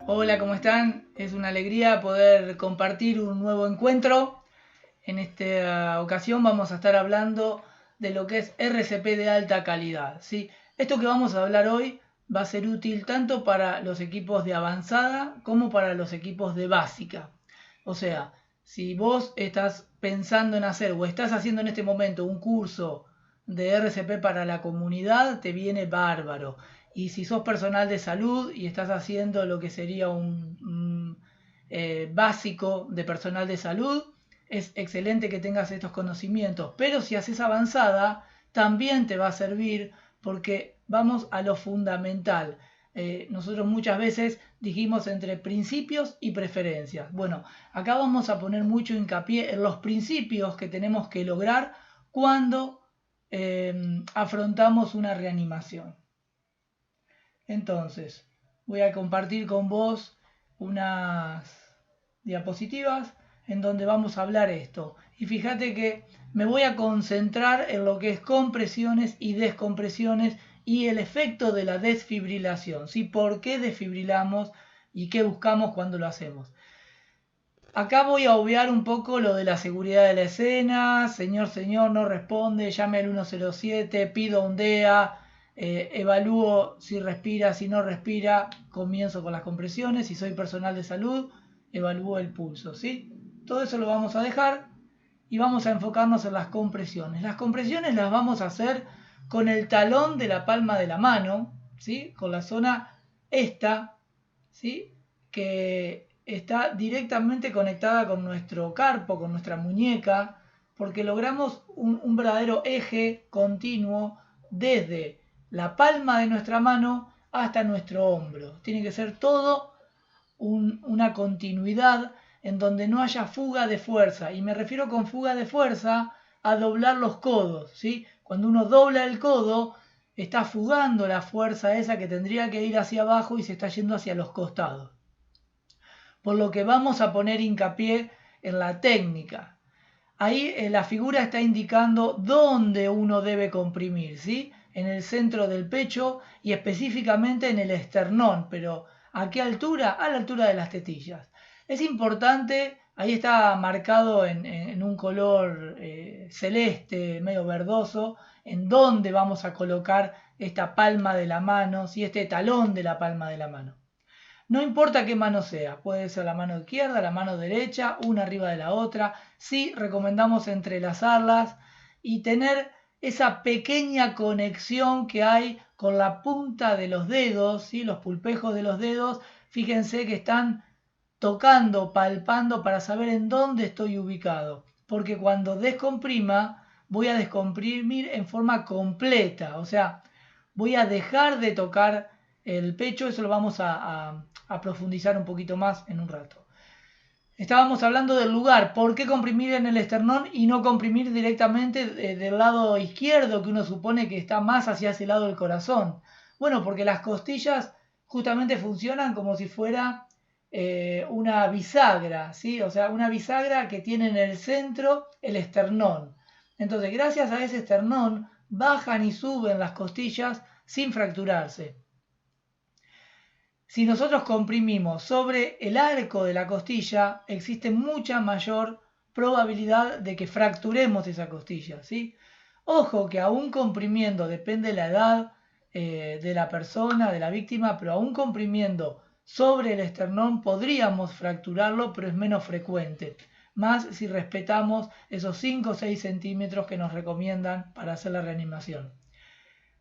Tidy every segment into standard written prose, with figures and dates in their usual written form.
Hola, ¿cómo están? Es una alegría poder compartir un nuevo encuentro. En esta ocasión vamos a estar hablando de lo que es RCP de alta calidad, ¿sí? Esto que vamos a hablar hoy va a ser útil tanto para los equipos de avanzada como para los equipos de básica. O sea, si vos estás pensando en hacer o estás haciendo en este momento un curso de RCP para la comunidad, te viene bárbaro. Y si sos personal de salud y estás haciendo lo que sería un básico de personal de salud, es excelente que tengas estos conocimientos. Pero si haces avanzada, también te va a servir porque vamos a lo fundamental. Nosotros muchas veces dijimos entre principios y preferencias. Bueno, acá vamos a poner mucho hincapié en los principios que tenemos que lograr cuando afrontamos una reanimación. Entonces, voy a compartir con vos unas diapositivas en donde vamos a hablar esto. Y fíjate que me voy a concentrar en lo que es compresiones y descompresiones y el efecto de la desfibrilación, ¿sí? ¿Por qué desfibrilamos y qué buscamos cuando lo hacemos? Acá voy a obviar un poco lo de la seguridad de la escena. Señor, no responde, llame al 107, pido un DEA, evalúo si respira, si no respira, comienzo con las compresiones. Si soy personal de salud, evalúo el pulso, ¿sí? Todo eso lo vamos a dejar y vamos a enfocarnos en las compresiones. Las compresiones las vamos a hacer con el talón de la palma de la mano, ¿sí? Con la zona esta, ¿sí? Que está directamente conectada con nuestro carpo, con nuestra muñeca, porque logramos un verdadero eje continuo desde la palma de nuestra mano hasta nuestro hombro. Tiene que ser todo una continuidad en donde no haya fuga de fuerza. Y me refiero con fuga de fuerza a doblar los codos, ¿sí? Cuando uno dobla el codo, está fugando la fuerza esa que tendría que ir hacia abajo y se está yendo hacia los costados. Por lo que vamos a poner hincapié en la técnica. Ahí la figura está indicando dónde uno debe comprimir, ¿sí? En el centro del pecho y específicamente en el esternón, pero ¿a qué altura? A la altura de las tetillas. Es importante, ahí está marcado en un color celeste, medio verdoso, en dónde vamos a colocar esta palma de la mano, ¿sí? Este talón de la palma de la mano. No importa qué mano sea, puede ser la mano izquierda, la mano derecha, una arriba de la otra. Sí, recomendamos entrelazarlas y tener esa pequeña conexión que hay con la punta de los dedos, ¿sí? Los pulpejos de los dedos. Fíjense que están tocando, palpando para saber en dónde estoy ubicado. Porque cuando descomprima, voy a descomprimir en forma completa. O sea, voy a dejar de tocar el pecho. Eso lo vamos a profundizar un poquito más en un rato. Estábamos hablando del lugar, ¿por qué comprimir en el esternón y no comprimir directamente del lado izquierdo, que uno supone que está más hacia ese lado del corazón? Bueno, porque las costillas justamente funcionan como si fuera una bisagra, ¿sí? O sea, una bisagra que tiene en el centro el esternón. Entonces, gracias a ese esternón, bajan y suben las costillas sin fracturarse. Si nosotros comprimimos sobre el arco de la costilla, existe mucha mayor probabilidad de que fracturemos esa costilla, ¿sí? Ojo que aún comprimiendo, depende de la edad de la persona, de la víctima, pero aún comprimiendo sobre el esternón podríamos fracturarlo, pero es menos frecuente. Más si respetamos esos 5 o 6 centímetros que nos recomiendan para hacer la reanimación.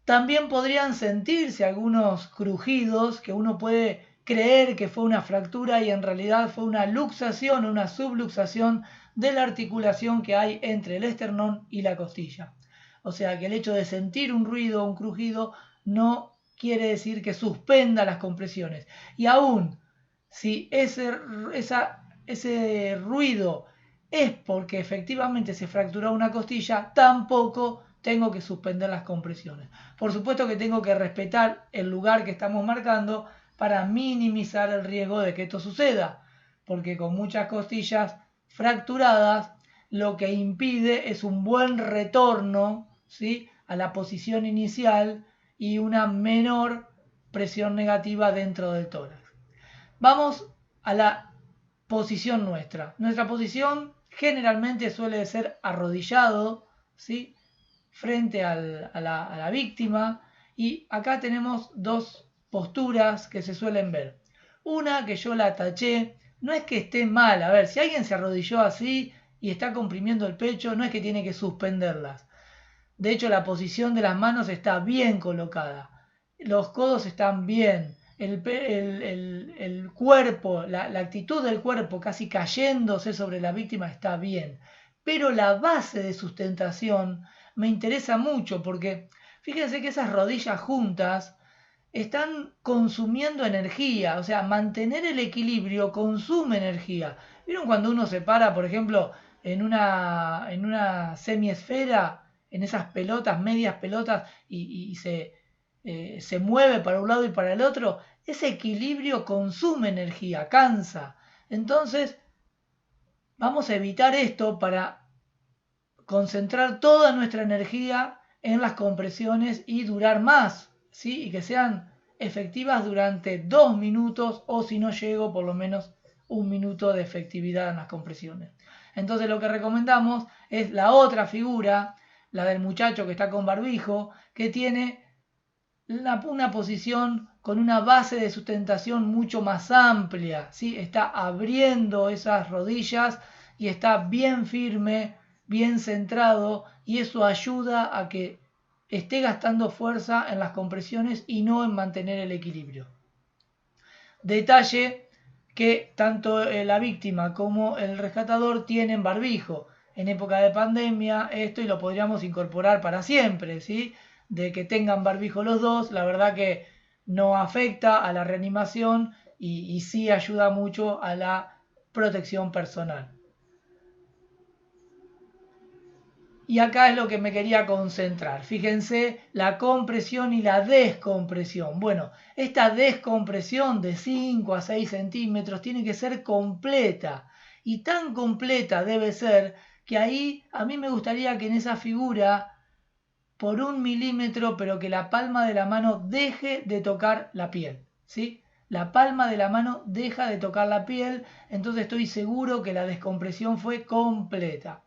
También podrían sentirse algunos crujidos que uno puede creer que fue una fractura y en realidad fue una luxación o una subluxación de la articulación que hay entre el esternón y la costilla. O sea que el hecho de sentir un ruido o un crujido no quiere decir que suspenda las compresiones. Y aún si ese ruido es porque efectivamente se fracturó una costilla, tampoco tengo que suspender las compresiones. Por supuesto que tengo que respetar el lugar que estamos marcando para minimizar el riesgo de que esto suceda, porque con muchas costillas fracturadas lo que impide es un buen retorno, ¿sí?, a la posición inicial y una menor presión negativa dentro del tórax. Vamos a la posición nuestra. Nuestra posición generalmente suele ser arrodillado, ¿sí? Frente a la víctima. Y acá tenemos dos posturas que se suelen ver. Una que yo la taché, no es que esté mal. A ver, si alguien se arrodilló así y está comprimiendo el pecho, no es que tiene que suspenderlas. De hecho, la posición de las manos está bien colocada. Los codos están bien. El cuerpo, la actitud del cuerpo casi cayéndose sobre la víctima está bien. Pero la base de sustentación me interesa mucho porque fíjense que esas rodillas juntas están consumiendo energía. O sea, mantener el equilibrio consume energía. ¿Vieron cuando uno se para, por ejemplo, en una semiesfera, en esas pelotas, medias pelotas, y se mueve para un lado y para el otro? Ese equilibrio consume energía, cansa. Entonces, vamos a evitar esto para concentrar toda nuestra energía en las compresiones y durar más, ¿sí? Y que sean efectivas durante 2 minutos o si no llego por lo menos 1 minuto de efectividad en las compresiones. Entonces lo que recomendamos es la otra figura, la del muchacho que está con barbijo, que tiene una posición con una base de sustentación mucho más amplia, ¿sí? Está abriendo esas rodillas y está bien firme, bien centrado, y eso ayuda a que esté gastando fuerza en las compresiones y no en mantener el equilibrio. Detalle que tanto la víctima como el rescatador tienen barbijo. En época de pandemia esto y lo podríamos incorporar para siempre, ¿sí? De que tengan barbijo los dos, la verdad que no afecta a la reanimación y sí ayuda mucho a la protección personal. Y acá es lo que me quería concentrar. Fíjense la compresión y la descompresión. Bueno, esta descompresión de 5 a 6 centímetros tiene que ser completa. Y tan completa debe ser que ahí a mí me gustaría que en esa figura, por 1 milímetro, pero que la palma de la mano deje de tocar la piel. ¿Sí? La palma de la mano deja de tocar la piel, entonces estoy seguro que la descompresión fue completa.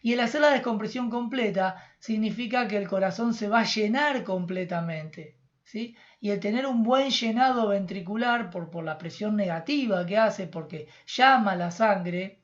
Y el hacer la descompresión completa significa que el corazón se va a llenar completamente, ¿sí? Y el tener un buen llenado ventricular por la presión negativa que hace, porque llama la sangre,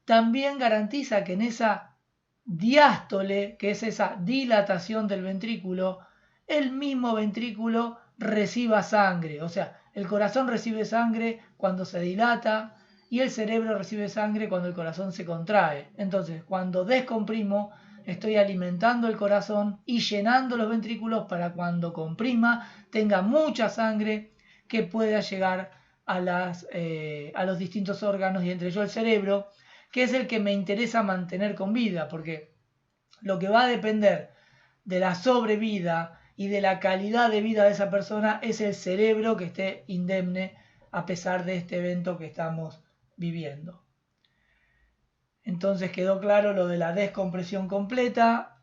también garantiza que en esa diástole, que es esa dilatación del ventrículo, el mismo ventrículo reciba sangre. O sea, el corazón recibe sangre cuando se dilata, y el cerebro recibe sangre cuando el corazón se contrae. Entonces, cuando descomprimo, estoy alimentando el corazón y llenando los ventrículos para cuando comprima tenga mucha sangre que pueda llegar a los distintos órganos y entre ellos el cerebro, que es el que me interesa mantener con vida, porque lo que va a depender de la sobrevida y de la calidad de vida de esa persona es el cerebro que esté indemne a pesar de este evento que estamos viviendo. Entonces quedó claro lo de la descompresión completa.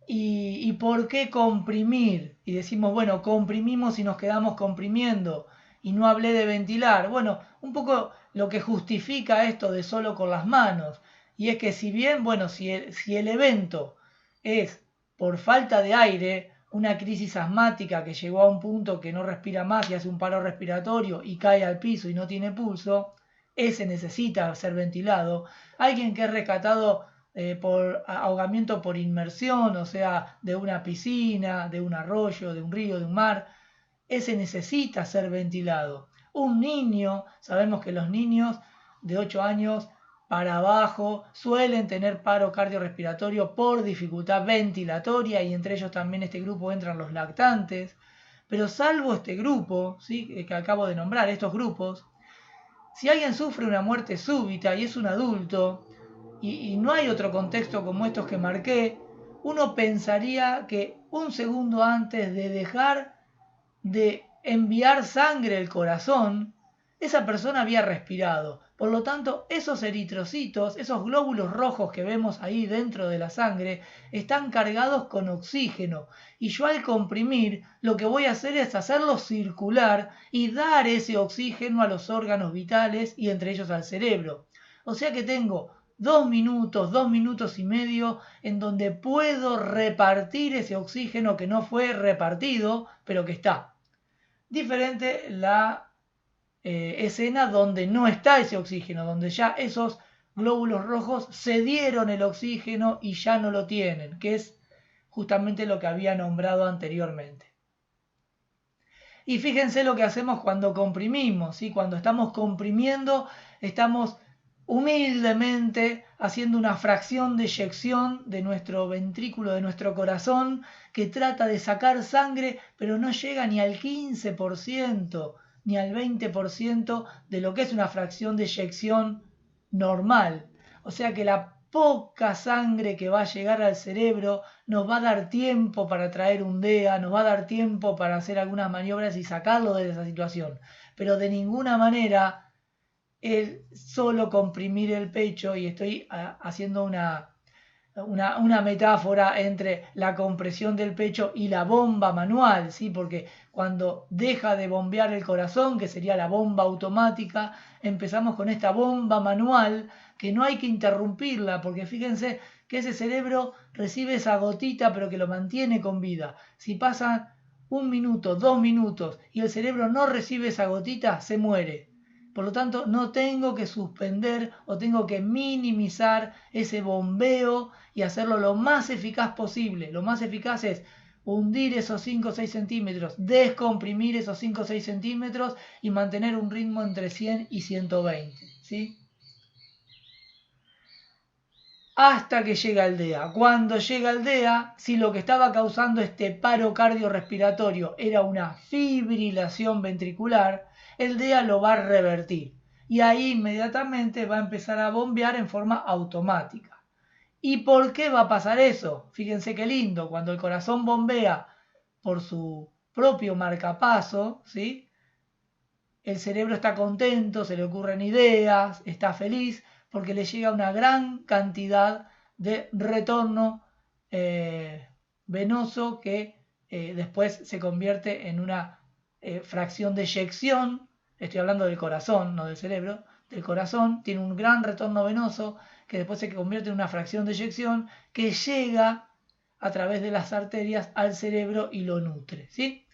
¿Y por qué comprimir? Y decimos, bueno, comprimimos y nos quedamos comprimiendo. Y no hablé de ventilar. Bueno, un poco lo que justifica esto de solo con las manos. Y es que si bien, bueno, si el evento es por falta de aire, una crisis asmática que llegó a un punto que no respira más y hace un paro respiratorio y cae al piso y no tiene pulso, ese necesita ser ventilado. Alguien que es rescatado por ahogamiento por inmersión, o sea, de una piscina, de un arroyo, de un río, de un mar, ese necesita ser ventilado. Un niño, sabemos que los niños de 8 años para abajo suelen tener paro cardiorrespiratorio por dificultad ventilatoria, y entre ellos también este grupo entran los lactantes. Pero salvo este grupo, ¿sí?, que acabo de nombrar, estos grupos, si alguien sufre una muerte súbita y es un adulto, y no hay otro contexto como estos que marqué, uno pensaría que un segundo antes de dejar de enviar sangre al corazón, esa persona había respirado. Por lo tanto, esos eritrocitos, esos glóbulos rojos que vemos ahí dentro de la sangre, están cargados con oxígeno. Y yo al comprimir, lo que voy a hacer es hacerlo circular y dar ese oxígeno a los órganos vitales y entre ellos al cerebro. O sea que tengo 2 minutos y medio en donde puedo repartir ese oxígeno que no fue repartido, pero que está. Diferente la escena donde no está ese oxígeno, donde ya esos glóbulos rojos cedieron el oxígeno y ya no lo tienen, que es justamente lo que había nombrado anteriormente. Y fíjense lo que hacemos cuando comprimimos, ¿sí? Cuando estamos comprimiendo, estamos humildemente haciendo una fracción de eyección de nuestro ventrículo, de nuestro corazón, que trata de sacar sangre, pero no llega ni al 15%, ni al 20% de lo que es una fracción de eyección normal. O sea que la poca sangre que va a llegar al cerebro nos va a dar tiempo para traer un DEA, nos va a dar tiempo para hacer algunas maniobras y sacarlo de esa situación. Pero de ninguna manera el solo comprimir el pecho, y estoy haciendo una metáfora entre la compresión del pecho y la bomba manual, ¿sí? Porque cuando deja de bombear el corazón, que sería la bomba automática, empezamos con esta bomba manual que no hay que interrumpirla, porque fíjense que ese cerebro recibe esa gotita pero que lo mantiene con vida. Si pasan 1 minuto, 2 minutos y el cerebro no recibe esa gotita, se muere. Por lo tanto, no tengo que suspender o tengo que minimizar ese bombeo y hacerlo lo más eficaz posible. Lo más eficaz es hundir esos 5 o 6 centímetros, descomprimir esos 5 o 6 centímetros y mantener un ritmo entre 100 y 120. ¿Sí? Hasta que llega el DEA. Cuando llega el DEA, si lo que estaba causando este paro cardiorrespiratorio era una fibrilación ventricular, el DEA lo va a revertir. Y ahí inmediatamente va a empezar a bombear en forma automática. ¿Y por qué va a pasar eso? Fíjense qué lindo, cuando el corazón bombea por su propio marcapaso, ¿sí? El cerebro está contento, se le ocurren ideas, está feliz, porque le llega una gran cantidad de retorno venoso que después se convierte en una fracción de eyección. Estoy hablando del corazón, no del cerebro. Del corazón tiene un gran retorno venoso que después se convierte en una fracción de eyección que llega a través de las arterias al cerebro y lo nutre, ¿sí?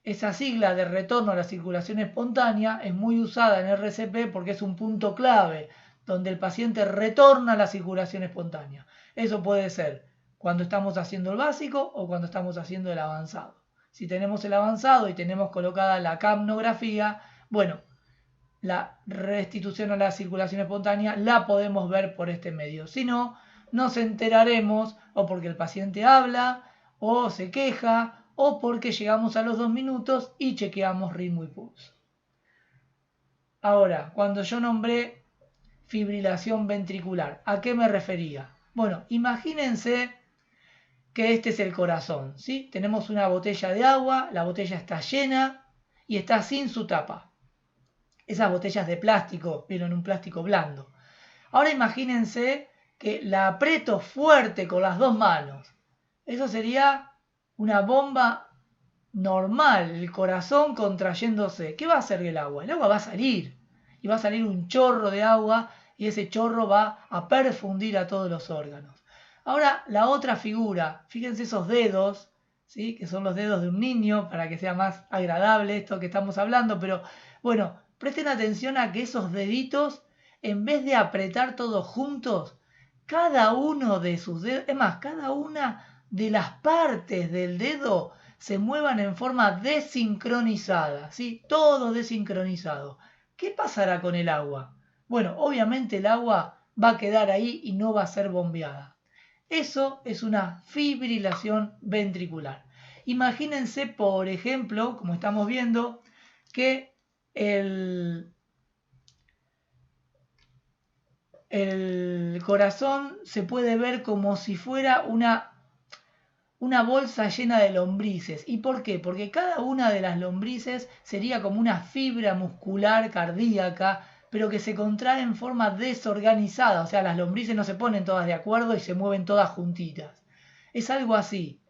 Esa sigla de retorno a la circulación espontánea es muy usada en RCP porque es un punto clave donde el paciente retorna a la circulación espontánea. Eso puede ser cuando estamos haciendo el básico o cuando estamos haciendo el avanzado. Si tenemos el avanzado y tenemos colocada la capnografía, bueno, la restitución a la circulación espontánea la podemos ver por este medio. Si no, nos enteraremos o porque el paciente habla o se queja o porque llegamos a los 2 minutos y chequeamos ritmo y pulso. Ahora, cuando yo nombré fibrilación ventricular, ¿a qué me refería? Bueno, imagínense que este es el corazón, ¿sí? Tenemos una botella de agua, la botella está llena y está sin su tapa. Esas botellas de plástico, vieron un plástico blando. Ahora imagínense que la aprieto fuerte con las 2 manos. Eso sería una bomba normal, el corazón contrayéndose. ¿Qué va a hacer el agua? El agua va a salir y va a salir un chorro de agua y ese chorro va a perfundir a todos los órganos. Ahora la otra figura, fíjense esos dedos, ¿sí? Que son los dedos de un niño para que sea más agradable esto que estamos hablando, pero bueno, presten atención a que esos deditos, en vez de apretar todos juntos, cada uno de sus dedos, es más, cada una de las partes del dedo se muevan en forma desincronizada, ¿sí? Todo desincronizado. ¿Qué pasará con el agua? Bueno, obviamente el agua va a quedar ahí y no va a ser bombeada. Eso es una fibrilación ventricular. Imagínense, por ejemplo, como estamos viendo, que el corazón se puede ver como si fuera una bolsa llena de lombrices. ¿Y por qué? Porque cada una de las lombrices sería como una fibra muscular cardíaca, pero que se contrae en forma desorganizada. O sea, las lombrices no se ponen todas de acuerdo y se mueven todas juntitas. Es algo así.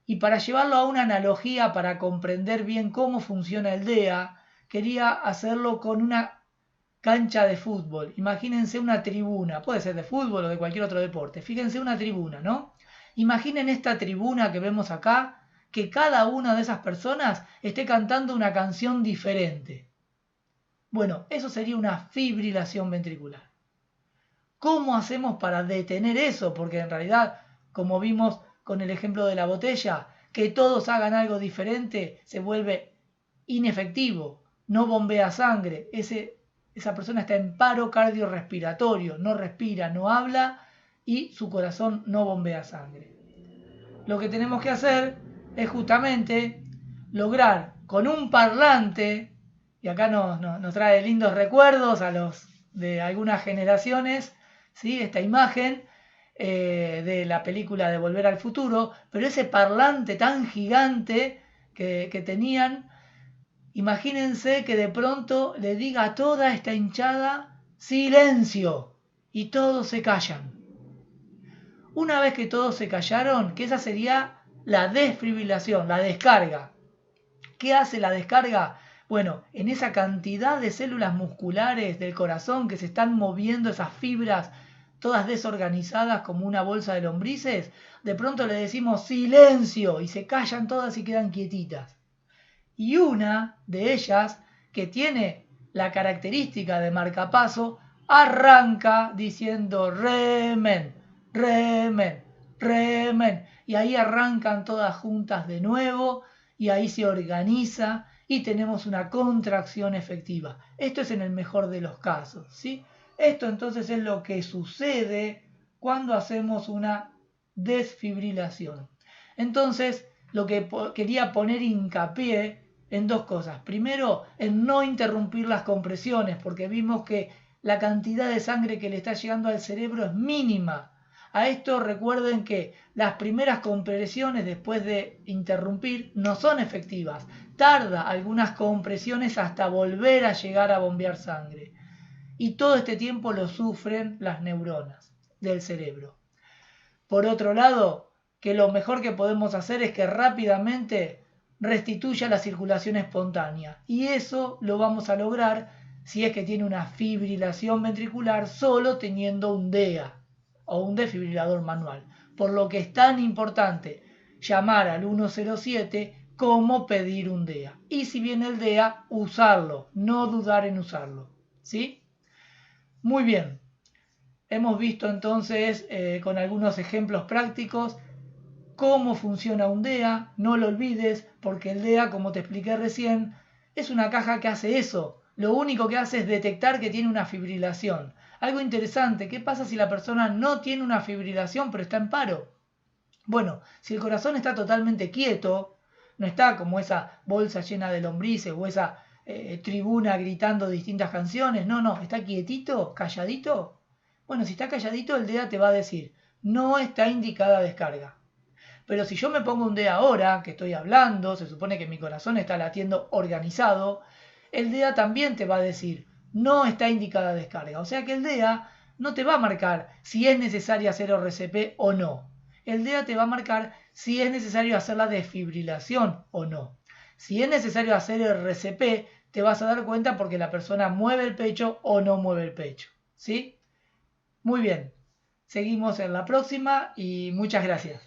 Y para llevarlo a una analogía, para comprender bien cómo funciona el DEA, quería hacerlo con una cancha de fútbol. Imagínense una tribuna, puede ser de fútbol o de cualquier otro deporte. Fíjense una tribuna, ¿no? Imaginen esta tribuna que vemos acá, que cada una de esas personas esté cantando una canción diferente. Bueno, eso sería una fibrilación ventricular. ¿Cómo hacemos para detener eso? Porque en realidad, como vimos con el ejemplo de la botella, que todos hagan algo diferente se vuelve inefectivo, no bombea sangre, esa persona está en paro cardiorrespiratorio, no respira, no habla y su corazón no bombea sangre. Lo que tenemos que hacer es justamente lograr con un parlante, y acá nos trae lindos recuerdos a los de algunas generaciones, ¿sí? Esta imagen de la película de Volver al Futuro, pero ese parlante tan gigante que tenían, imagínense que de pronto le diga a toda esta hinchada silencio y todos se callan. Una vez que todos se callaron, que esa sería la desfibrilación, la descarga. ¿Qué hace la descarga? Bueno, en esa cantidad de células musculares del corazón que se están moviendo esas fibras todas desorganizadas como una bolsa de lombrices, de pronto le decimos silencio y se callan todas y quedan quietitas. Y una de ellas, que tiene la característica de marcapaso, arranca diciendo remen, remen, remen. Y ahí arrancan todas juntas de nuevo y ahí se organiza y tenemos una contracción efectiva. Esto es en el mejor de los casos, ¿sí? Esto entonces es lo que sucede cuando hacemos una desfibrilación. Entonces, lo que quería poner hincapié en dos cosas. Primero, en no interrumpir las compresiones, porque vimos que la cantidad de sangre que le está llegando al cerebro es mínima. A esto recuerden que las primeras compresiones después de interrumpir no son efectivas. Tarda algunas compresiones hasta volver a llegar a bombear sangre. Y todo este tiempo lo sufren las neuronas del cerebro. Por otro lado, que lo mejor que podemos hacer es que rápidamente restituya la circulación espontánea. Y eso lo vamos a lograr si es que tiene una fibrilación ventricular solo teniendo un DEA o un desfibrilador manual. Por lo que es tan importante llamar al 107 como pedir un DEA. Y si viene el DEA, usarlo, no dudar en usarlo. ¿Sí? Muy bien. Hemos visto entonces con algunos ejemplos prácticos cómo funciona un DEA. No lo olvides porque el DEA, como te expliqué recién, es una caja que hace eso. Lo único que hace es detectar que tiene una fibrilación. Algo interesante, ¿qué pasa si la persona no tiene una fibrilación pero está en paro? Bueno, si el corazón está totalmente quieto, no está como esa bolsa llena de lombrices o esa tribuna gritando distintas canciones, no, está quietito, calladito. Bueno, si está calladito, el DEA te va a decir, no está indicada descarga. Pero si yo me pongo un DEA ahora, que estoy hablando, se supone que mi corazón está latiendo organizado, el DEA también te va a decir, no está indicada descarga. O sea que el DEA no te va a marcar si es necesario hacer RCP o no. El DEA te va a marcar si es necesario hacer la desfibrilación o no. Si es necesario hacer RCP, te vas a dar cuenta porque la persona mueve el pecho o no mueve el pecho. ¿Sí? Muy bien. Seguimos en la próxima y muchas gracias.